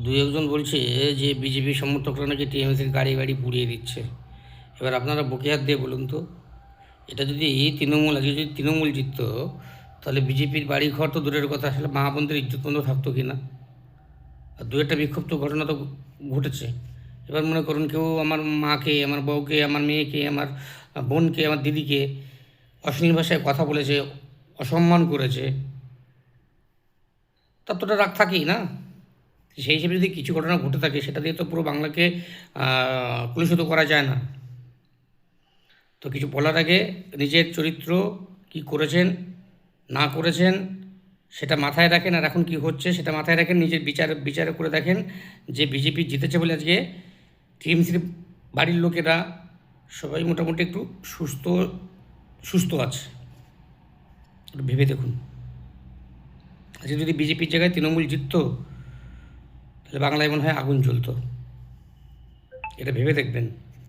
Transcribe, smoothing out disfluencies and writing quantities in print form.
দুই একজন বলছে যে বিজেপি সমর্থকরা নাকি টিএমসির গাড়ি গাড়ি পুড়িয়ে দিচ্ছে। এবার আপনারা বুকে হাত দিয়ে বলুন তো, এটা যদি তৃণমূল, আজকে যদি তৃণমূল জিততো, তাহলে বিজেপির বাড়ি ঘর তো দূরের কথা, আসলে মা বোনদের ইজ্জত বন্ধ থাকতো কি না? আর দু একটা বিক্ষোভ তো ঘটনা তো ঘটেছে। এবার মনে করুন কেউ আমার মাকে, আমার বউকে, আমার মেয়েকে, আমার বোনকে, আমার দিদিকে অশ্লীল ভাষায় কথা বলেছে, অসম্মান করেছে, তার তো ওটা রাগ থাকেই না? সেই হিসেবে যদি কিছু ঘটনা ঘটে থাকে, সেটা দিয়ে তো পুরো বাংলাকে কলুষিত করা যায় না। তো কিছু বলার আগে নিজের চরিত্র কি করেছেন না করেছেন সেটা মাথায় রাখেন, আর এখন কি হচ্ছে সেটা মাথায় রাখেন, নিজের বিচার করে দেখেন যে বিজেপি জিতেছে বলে আজকে টিএমসির বাড়ির লোকেরা সবাই মোটামুটি একটু সুস্থ সুস্থ আছে। একটু ভেবে দেখুন, আজকে যদি বিজেপির জায়গায় তৃণমূল জিততো, তাহলে বাংলায় মনে হয় আগুন জ্বলতো। এটা ভেবে দেখবেন।